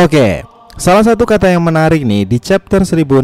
Oke, salah satu kata yang menarik nih di chapter 1069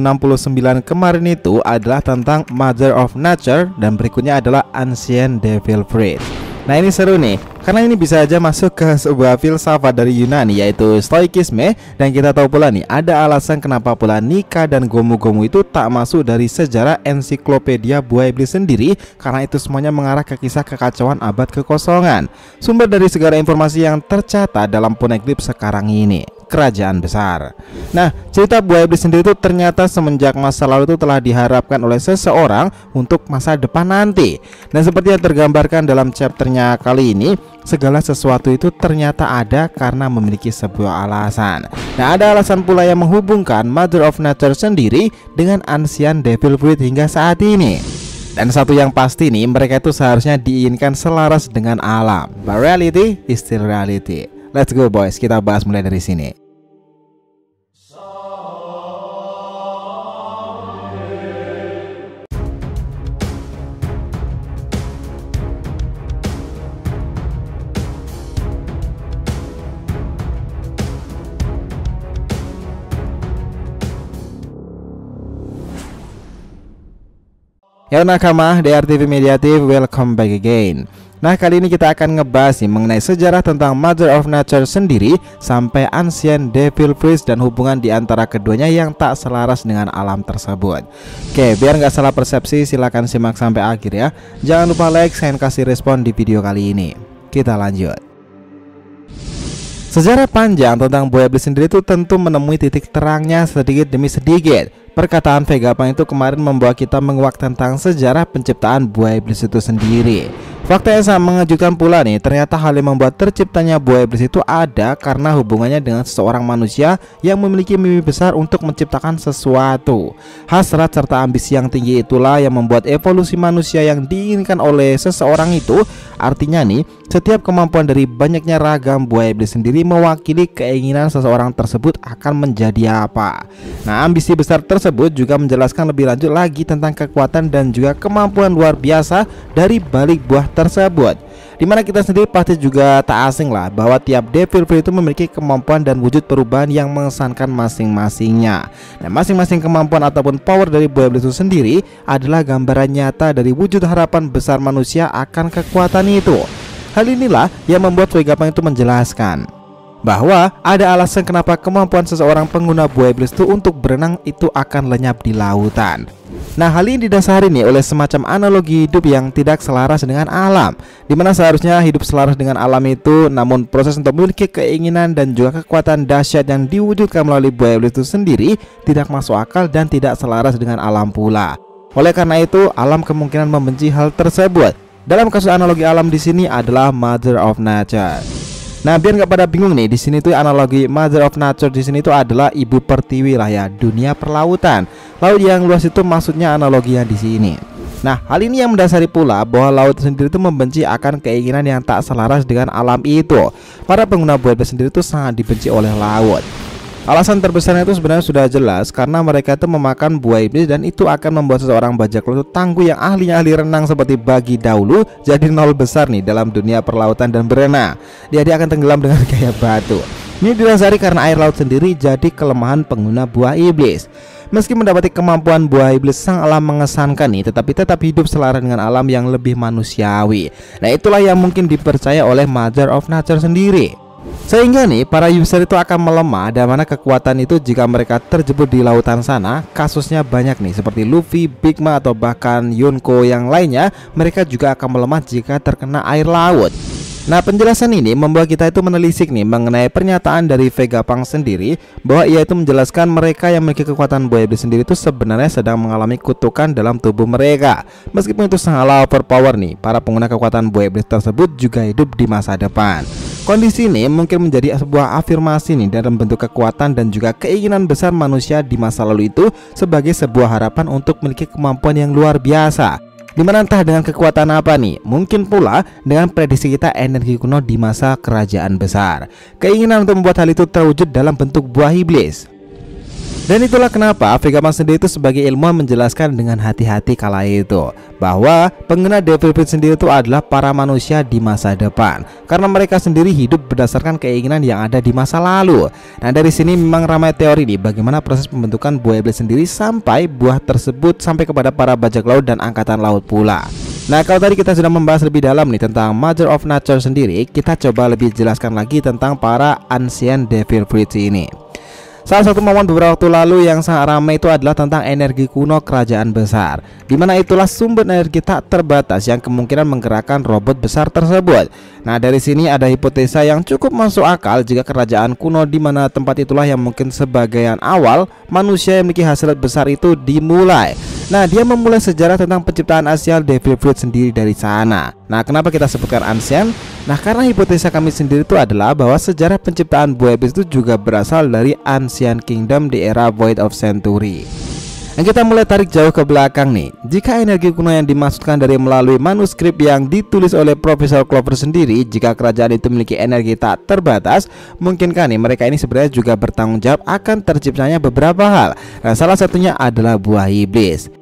kemarin itu adalah tentang Mother of Nature, dan berikutnya adalah Ancient Devil Fruit. Nah ini seru nih, karena ini bisa aja masuk ke sebuah filsafat dari Yunani, yaitu Stoikisme. Dan kita tahu pula nih, ada alasan kenapa pula Nika dan Gomu-Gomu itu tak masuk dari sejarah ensiklopedia buah iblis sendiri, karena itu semuanya mengarah ke kisah kekacauan abad kekosongan. Sumber dari segala informasi yang tercatat dalam Poneglyph sekarang ini, kerajaan besar. Nah, cerita buah iblis sendiri itu ternyata semenjak masa lalu itu telah diharapkan oleh seseorang untuk masa depan nanti. Dan seperti yang tergambarkan dalam chapternya kali ini, segala sesuatu itu ternyata ada karena memiliki sebuah alasan. Nah, ada alasan pula yang menghubungkan Mother of Nature sendiri dengan Ancient Devil Fruit hingga saat ini. Dan satu yang pasti nih, mereka itu seharusnya diinginkan selaras dengan alam. But reality is still reality. Let's go boys, kita bahas mulai dari sini. Ya nakama, DRTV Mediative, welcome back again. Nah kali ini kita akan ngebahas nih mengenai sejarah tentang Mother of Nature sendiri sampai Ancient Devil Fruit dan hubungan di antara keduanya yang tak selaras dengan alam tersebut. Oke, biar nggak salah persepsi, silahkan simak sampai akhir ya. Jangan lupa like, dan kasih respon di video kali ini. Kita lanjut. Sejarah panjang tentang buah iblis sendiri itu tentu menemui titik terangnya sedikit demi sedikit. Perkataan Vegapunk itu kemarin membawa kita menguak tentang sejarah penciptaan buah iblis itu sendiri. Fakta yang sangat mengejutkan pula nih, ternyata hal yang membuat terciptanya buah iblis itu ada karena hubungannya dengan seseorang manusia yang memiliki mimpi besar untuk menciptakan sesuatu. Hasrat serta ambisi yang tinggi itulah yang membuat evolusi manusia yang diinginkan oleh seseorang itu. Artinya nih, setiap kemampuan dari banyaknya ragam buah iblis sendiri mewakili keinginan seseorang tersebut akan menjadi apa. Nah, ambisi besar tersebut juga menjelaskan lebih lanjut lagi tentang kekuatan dan juga kemampuan luar biasa dari balik buah tersebut, dimana kita sendiri pasti juga tak asing lah bahwa tiap Devil Fruit itu memiliki kemampuan dan wujud perubahan yang mengesankan masing-masingnya. Nah, masing-masing kemampuan ataupun power dari buah iblis itu sendiri adalah gambaran nyata dari wujud harapan besar manusia akan kekuatan itu. Hal inilah yang membuat Vegapunk itu menjelaskan bahwa ada alasan kenapa kemampuan seseorang pengguna buah iblis itu untuk berenang itu akan lenyap di lautan. Nah, hal ini didasari nih oleh semacam analogi hidup yang tidak selaras dengan alam, dimana seharusnya hidup selaras dengan alam itu, namun proses untuk memiliki keinginan dan juga kekuatan dahsyat yang diwujudkan melalui buah iblis itu sendiri tidak masuk akal dan tidak selaras dengan alam pula. Oleh karena itu, alam kemungkinan membenci hal tersebut. Dalam kasus analogi alam di sini adalah Mother of Nature. Nah, biar nggak pada bingung nih, di sini tuh analogi Mother of Nature di sini tuh adalah ibu pertiwi lah ya, dunia perlautan. Laut yang luas itu maksudnya analoginya di sini. Nah, hal ini yang mendasari pula bahwa laut sendiri itu membenci akan keinginan yang tak selaras dengan alam itu. Para pengguna buah iblis sendiri itu sangat dibenci oleh laut. Alasan terbesarnya itu sebenarnya sudah jelas, karena mereka itu memakan buah iblis dan itu akan membuat seseorang bajak laut itu tangguh yang ahli renang seperti bagi dahulu jadi nol besar nih dalam dunia perlautan dan berenang. Dia akan tenggelam dengan kayak batu. Ini didasari karena air laut sendiri jadi kelemahan pengguna buah iblis. Meski mendapati kemampuan buah iblis sang alam mengesankan nih, tetapi tetap hidup selaras dengan alam yang lebih manusiawi. Nah, itulah yang mungkin dipercaya oleh Mother of Nature sendiri. Sehingga nih para user itu akan melemah, dan mana kekuatan itu jika mereka terjebak di lautan sana. Kasusnya banyak nih, seperti Luffy, Big Mom atau bahkan Yonko yang lainnya, mereka juga akan melemah jika terkena air laut. Nah, penjelasan ini membuat kita itu menelisik nih mengenai pernyataan dari Vegapunk sendiri, bahwa ia itu menjelaskan mereka yang memiliki kekuatan buah iblis sendiri itu sebenarnya sedang mengalami kutukan dalam tubuh mereka. Meskipun itu sangatlah overpower nih, para pengguna kekuatan buah iblis tersebut juga hidup di masa depan. Kondisi ini mungkin menjadi sebuah afirmasi nih dalam bentuk kekuatan dan juga keinginan besar manusia di masa lalu itu sebagai sebuah harapan untuk memiliki kemampuan yang luar biasa. Dimana entah dengan kekuatan apa nih, mungkin pula dengan prediksi kita energi kuno di masa kerajaan besar. Keinginan untuk membuat hal itu terwujud dalam bentuk buah iblis. Dan itulah kenapa Vegapunk sendiri itu sebagai ilmuwan menjelaskan dengan hati-hati kala itu bahwa pengguna Devil Fruit sendiri itu adalah para manusia di masa depan, karena mereka sendiri hidup berdasarkan keinginan yang ada di masa lalu. Nah, dari sini memang ramai teori nih bagaimana proses pembentukan buah iblis sendiri sampai buah tersebut sampai kepada para bajak laut dan angkatan laut pula. Nah, kalau tadi kita sudah membahas lebih dalam nih tentang Mother of Nature sendiri, kita coba lebih jelaskan lagi tentang para Ancient Devil Fruits ini. Salah satu momen beberapa waktu lalu yang sangat ramai itu adalah tentang energi kuno kerajaan besar, dimana itulah sumber energi tak terbatas yang kemungkinan menggerakkan robot besar tersebut. Nah, dari sini ada hipotesa yang cukup masuk akal jika kerajaan kuno di mana tempat itulah yang mungkin sebagian awal manusia yang memiliki hasrat besar itu dimulai. Nah, dia memulai sejarah tentang penciptaan Ancient Devil Fruit sendiri dari sana. Nah, kenapa kita sebutkan Ancient? Nah, karena hipotesa kami sendiri itu adalah bahwa sejarah penciptaan buah iblis itu juga berasal dari Ancient Kingdom di era Void of Century. Dan kita mulai tarik jauh ke belakang nih. Jika energi kuno yang dimaksudkan dari melalui manuskrip yang ditulis oleh Profesor Clover sendiri, jika kerajaan itu memiliki energi tak terbatas, mungkinkah nih mereka ini sebenarnya juga bertanggung jawab akan terciptanya beberapa hal. Nah, salah satunya adalah buah iblis.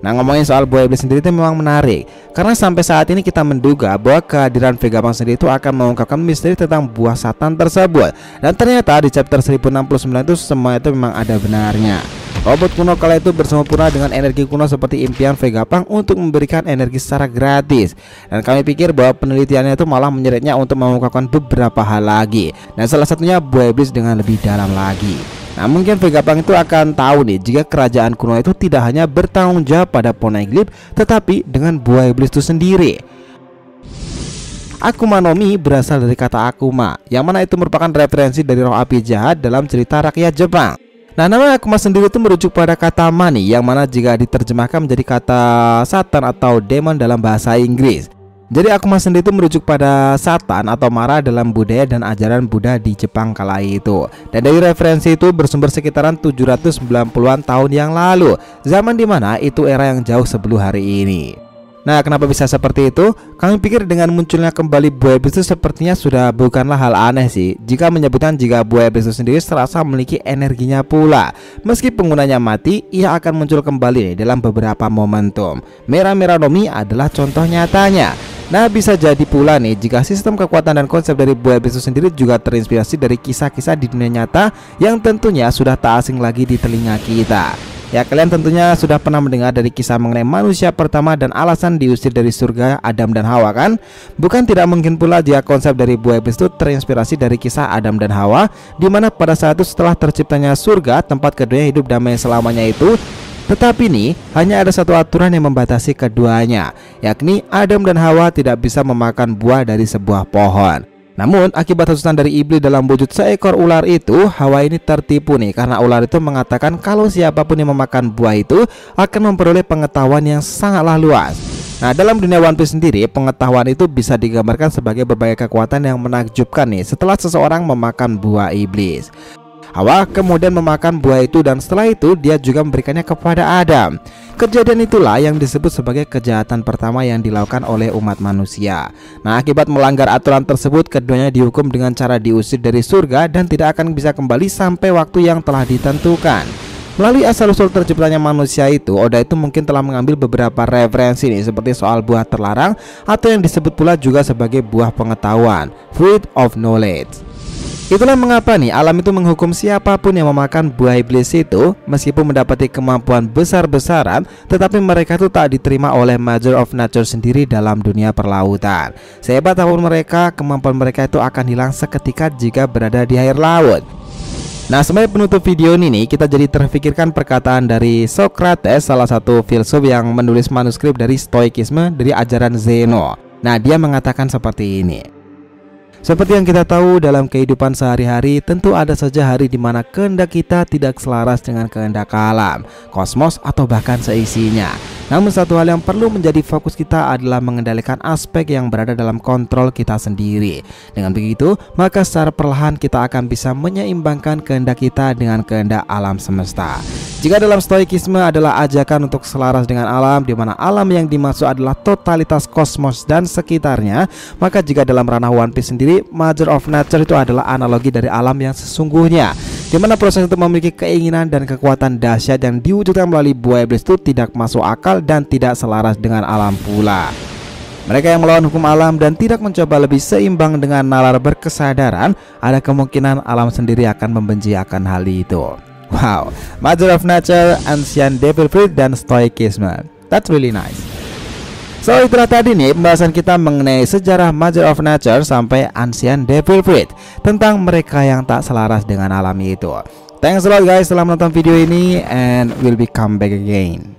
Nah, ngomongin soal buah iblis sendiri itu memang menarik, karena sampai saat ini kita menduga bahwa kehadiran Vegapunk sendiri itu akan mengungkapkan misteri tentang buah Satan tersebut. Dan ternyata di chapter 1069 itu semua itu memang ada benarnya. Robot kuno kala itu bersempurna dengan energi kuno seperti impian Vegapunk untuk memberikan energi secara gratis. Dan kami pikir bahwa penelitiannya itu malah menyeretnya untuk mengungkapkan beberapa hal lagi. Dan salah satunya buah iblis dengan lebih dalam lagi. Nah, mungkin Vegapunk itu akan tahu nih jika kerajaan kuno itu tidak hanya bertanggung jawab pada Poneglyph, tetapi dengan buah iblis itu sendiri. Akuma no Mi berasal dari kata Akuma, yang mana itu merupakan referensi dari roh api jahat dalam cerita rakyat Jepang. Nah, nama Akuma sendiri itu merujuk pada kata mani, yang mana jika diterjemahkan menjadi kata Satan atau demon dalam bahasa Inggris. Jadi Akuma sendiri itu merujuk pada Satan atau Mara dalam budaya dan ajaran Buddha di Jepang kala itu. Dan dari referensi itu bersumber sekitaran 790-an tahun yang lalu, zaman dimana itu era yang jauh sebelum hari ini. Nah, kenapa bisa seperti itu? Kami pikir dengan munculnya kembali buah iblis itu sepertinya sudah bukanlah hal aneh sih jika menyebutkan jika buah iblis itu sendiri serasa memiliki energinya pula. Meski penggunanya mati, ia akan muncul kembali dalam beberapa momentum. Mera-Mera no Mi adalah contoh nyatanya. Nah, bisa jadi pula nih jika sistem kekuatan dan konsep dari buah iblis itu sendiri juga terinspirasi dari kisah-kisah di dunia nyata yang tentunya sudah tak asing lagi di telinga kita. Ya, kalian tentunya sudah pernah mendengar dari kisah mengenai manusia pertama dan alasan diusir dari surga Adam dan Hawa kan? Bukan tidak mungkin pula jika konsep dari buah iblis itu terinspirasi dari kisah Adam dan Hawa, di mana pada saat itu setelah terciptanya surga, tempat keduanya hidup damai selamanya itu. Tetapi nih, hanya ada satu aturan yang membatasi keduanya, yakni Adam dan Hawa tidak bisa memakan buah dari sebuah pohon. Namun akibat hasutan dari iblis dalam wujud seekor ular itu, Hawa ini tertipu nih karena ular itu mengatakan kalau siapapun yang memakan buah itu akan memperoleh pengetahuan yang sangatlah luas. Nah, dalam dunia One Piece sendiri, pengetahuan itu bisa digambarkan sebagai berbagai kekuatan yang menakjubkan nih setelah seseorang memakan buah iblis. Hawa kemudian memakan buah itu dan setelah itu dia juga memberikannya kepada Adam. Kejadian itulah yang disebut sebagai kejahatan pertama yang dilakukan oleh umat manusia. Nah, akibat melanggar aturan tersebut, keduanya dihukum dengan cara diusir dari surga dan tidak akan bisa kembali sampai waktu yang telah ditentukan. Melalui asal-usul terciptanya manusia itu, Oda itu mungkin telah mengambil beberapa referensi nih, seperti soal buah terlarang atau yang disebut pula juga sebagai buah pengetahuan, Fruit of Knowledge. Itulah mengapa nih alam itu menghukum siapapun yang memakan buah iblis itu, meskipun mendapati kemampuan besar-besaran, tetapi mereka itu tak diterima oleh Mother of Nature sendiri dalam dunia perlautan. Sehebat apapun mereka, kemampuan mereka itu akan hilang seketika jika berada di air laut. Nah, sebagai penutup video ini nih, kita jadi terfikirkan perkataan dari Socrates, salah satu filsuf yang menulis manuskrip dari Stoikisme dari ajaran Zeno. Nah, dia mengatakan seperti ini. Seperti yang kita tahu dalam kehidupan sehari-hari, tentu ada saja hari di mana kehendak kita tidak selaras dengan kehendak alam, kosmos, atau bahkan seisinya. Namun satu hal yang perlu menjadi fokus kita adalah mengendalikan aspek yang berada dalam kontrol kita sendiri. Dengan begitu, maka secara perlahan kita akan bisa menyeimbangkan kehendak kita dengan kehendak alam semesta. Jika dalam Stoikisme adalah ajakan untuk selaras dengan alam, di mana alam yang dimaksud adalah totalitas kosmos dan sekitarnya, maka jika dalam ranah One Piece sendiri, Mother of Nature itu adalah analogi dari alam yang sesungguhnya. di mana proses untuk memiliki keinginan dan kekuatan dahsyat yang diwujudkan melalui buah iblis itu tidak masuk akal dan tidak selaras dengan alam pula. Mereka yang melawan hukum alam dan tidak mencoba lebih seimbang dengan nalar berkesadaran, ada kemungkinan alam sendiri akan membenci akan hal itu. Wow, Mother of Nature, Ancient Devil Fruit, dan Stoicism. That's really nice. So itulah tadi nih pembahasan kita mengenai sejarah Mother of Nature sampai Ancient Devil Fruit, tentang mereka yang tak selaras dengan alam itu. Thanks a lot guys telah menonton video ini, and we'll be come back again.